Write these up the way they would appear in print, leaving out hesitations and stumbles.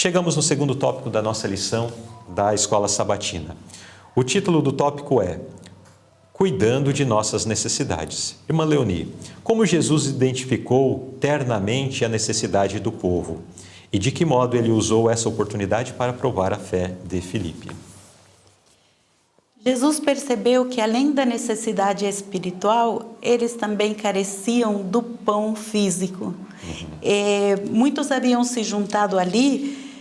Chegamos no segundo tópico da nossa lição da Escola Sabatina. O título do tópico é Cuidando de nossas necessidades. Irmã Leoni, como Jesus identificou ternamente a necessidade do povo e de que modo ele usou essa oportunidade para provar a fé de Filipe? Jesus percebeu que além da necessidade espiritual, eles também careciam do pão físico. Muitos haviam se juntado ali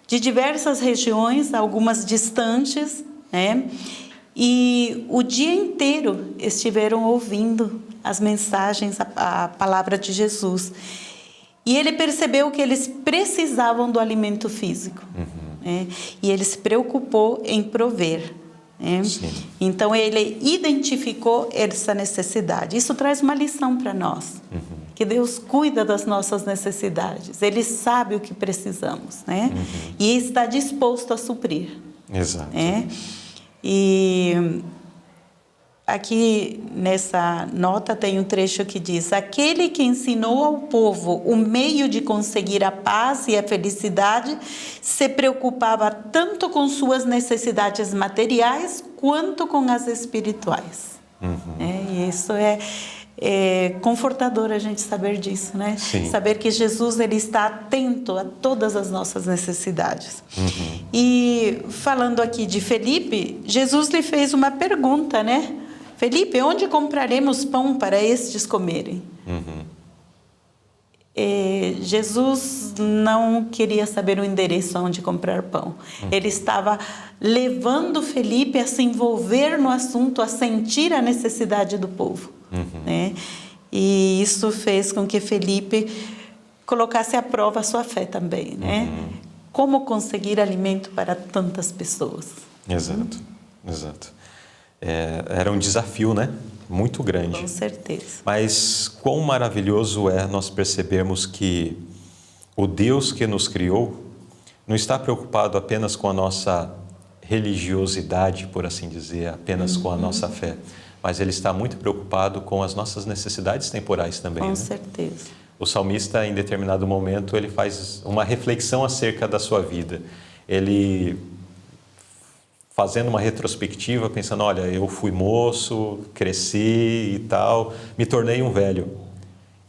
de diversas regiões, algumas distantes, né? E o dia inteiro estiveram ouvindo as mensagens, a palavra de Jesus. E ele percebeu que eles precisavam do alimento físico. Né? E ele se preocupou em prover. Né? Então ele identificou essa necessidade. Isso traz uma lição para nós. Que Deus cuida das nossas necessidades. Ele sabe o que precisamos. Né? E está disposto a suprir. Exato. Né? E aqui nessa nota tem um trecho que diz: aquele que ensinou ao povo o meio de conseguir a paz e a felicidade se preocupava tanto com suas necessidades materiais quanto com as espirituais. E isso é confortador a gente saber disso, né? Sim. Saber que Jesus ele está atento a todas as nossas necessidades. E falando aqui de Felipe, Jesus lhe fez uma pergunta, né? Felipe, onde compraremos pão para estes comerem? Jesus não queria saber o endereço onde comprar pão. Ele estava levando Felipe a se envolver no assunto, a sentir a necessidade do povo. Né? E isso fez com que Felipe colocasse à prova a sua fé também. Né? Como conseguir alimento para tantas pessoas? Exato, exato. Era um desafio, né? Muito grande. Com certeza. Mas quão maravilhoso é nós percebermos que o Deus que nos criou não está preocupado apenas com a nossa religiosidade, por assim dizer, apenas com a nossa fé, mas Ele está muito preocupado com as nossas necessidades temporais também. Com né? certeza. O salmista, em determinado momento, ele faz uma reflexão acerca da sua vida. Ele, fazendo uma retrospectiva, pensando, olha, eu fui moço, cresci e tal, me tornei um velho.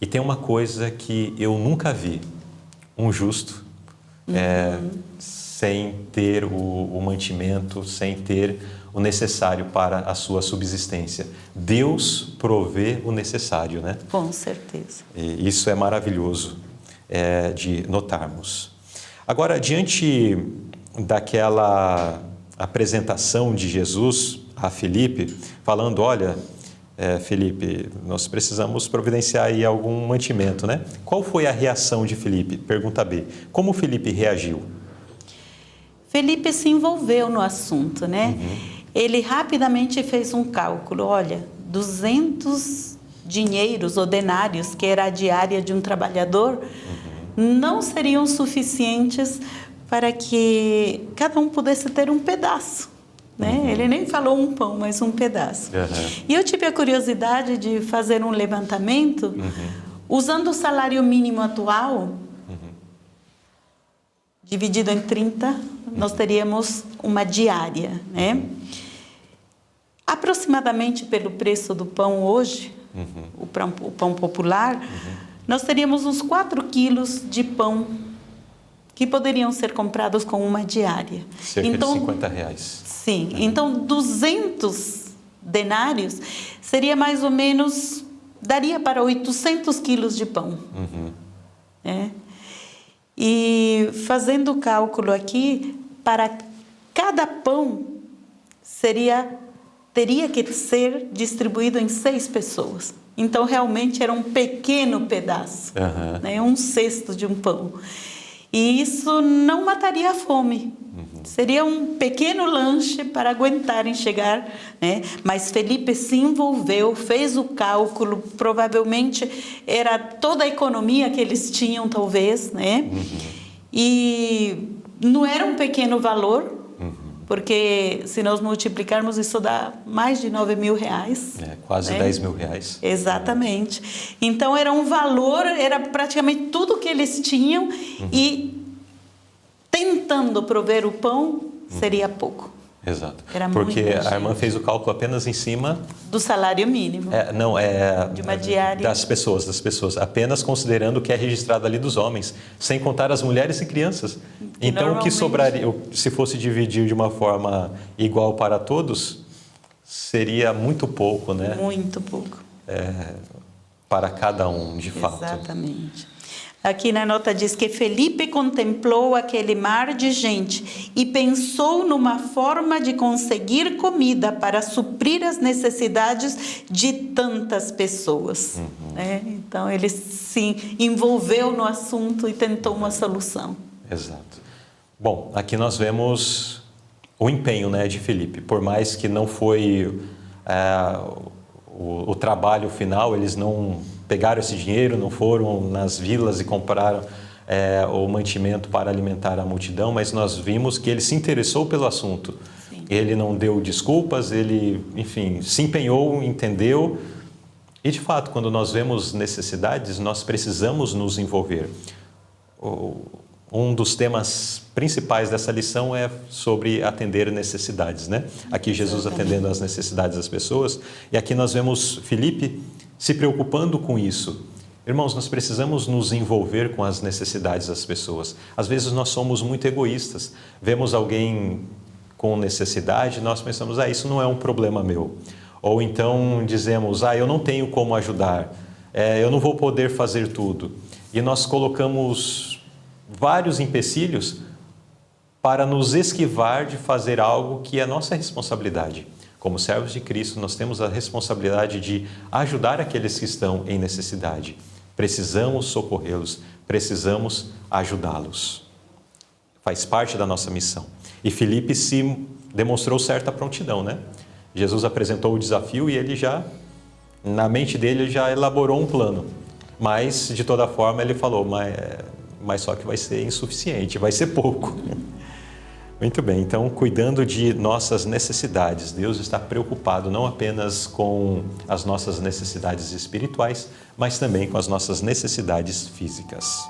E tem uma coisa que eu nunca vi, um justo, sem ter o mantimento, sem ter o necessário para a sua subsistência. Deus provê o necessário, né? Com certeza. E isso é maravilhoso de notarmos. Agora, diante daquela apresentação de Jesus a Filipe, falando, olha, Filipe, nós precisamos providenciar aí algum mantimento, né? Qual foi a reação de Filipe? Pergunta B. Como Filipe reagiu? Felipe se envolveu no assunto, né? Ele rapidamente fez um cálculo. Olha, 200 dinheiros ou denários, que era a diária de um trabalhador, não seriam suficientes para que cada um pudesse ter um pedaço. Né? Ele nem falou um pão, mas um pedaço. E eu tive a curiosidade de fazer um levantamento, usando o salário mínimo atual, dividido em 30, nós teríamos uma diária, né? Aproximadamente pelo preço do pão hoje, o pão popular, nós teríamos uns 4 quilos de pão que poderiam ser comprados com uma diária. Cerca de 50 reais. Sim, então 200 denários seria mais ou menos, daria para 800 quilos de pão. E fazendo o cálculo aqui, para cada pão teria que ser distribuído em 6 pessoas. Então, realmente, era um pequeno pedaço, né? Um cesto de um pão. E isso não mataria a fome. Seria um pequeno lanche para aguentarem chegar, né? Mas Felipe se envolveu, fez o cálculo, provavelmente era toda a economia que eles tinham, talvez, né? E não era um pequeno valor, porque se nós multiplicarmos isso dá mais de 9 mil reais. Quase né? 10 mil reais. Exatamente. Então era um valor, era praticamente tudo que eles tinham e tem tentando prover o pão, seria pouco. Exato. Era Porque muita a irmã gente. fez o cálculo apenas em cima Do salário mínimo. De uma diária. das pessoas, apenas considerando o que é registrado ali dos homens, sem contar as mulheres e crianças. Então, o que normalmente- sobraria, se fosse dividir de uma forma igual para todos, seria muito pouco, né? Muito pouco. Para cada um, de fato. Exatamente. Aqui na nota diz que Felipe contemplou aquele mar de gente e pensou numa forma de conseguir comida para suprir as necessidades de tantas pessoas. Né? Então, ele se envolveu no assunto e tentou uma solução. Exato. Bom, aqui nós vemos o empenho, né, de Felipe. Por mais que não foi o trabalho final, eles não pegaram esse dinheiro, não foram nas vilas e compraram o mantimento para alimentar a multidão, mas nós vimos que ele se interessou pelo assunto. Sim. Ele não deu desculpas, ele, enfim, se empenhou, entendeu. E, de fato, quando nós vemos necessidades, nós precisamos nos envolver. Um dos temas principais dessa lição é sobre atender necessidades, né? Aqui Jesus atendendo às necessidades das pessoas. E aqui nós vemos Felipe se preocupando com isso. Irmãos, nós precisamos nos envolver com as necessidades das pessoas. Às vezes nós somos muito egoístas. Vemos alguém com necessidade, nós pensamos, isso não é um problema meu. Ou então dizemos, eu não tenho como ajudar, eu não vou poder fazer tudo. E nós colocamos vários empecilhos para nos esquivar de fazer algo que é nossa responsabilidade. Como servos de Cristo, nós temos a responsabilidade de ajudar aqueles que estão em necessidade. Precisamos socorrê-los, precisamos ajudá-los. Faz parte da nossa missão. E Felipe se demonstrou certa prontidão, né? Jesus apresentou o desafio e ele já, na mente dele, já elaborou um plano. Mas, de toda forma, ele falou, mas só que vai ser insuficiente, vai ser pouco. Muito bem, então, cuidando de nossas necessidades, Deus está preocupado não apenas com as nossas necessidades espirituais, mas também com as nossas necessidades físicas.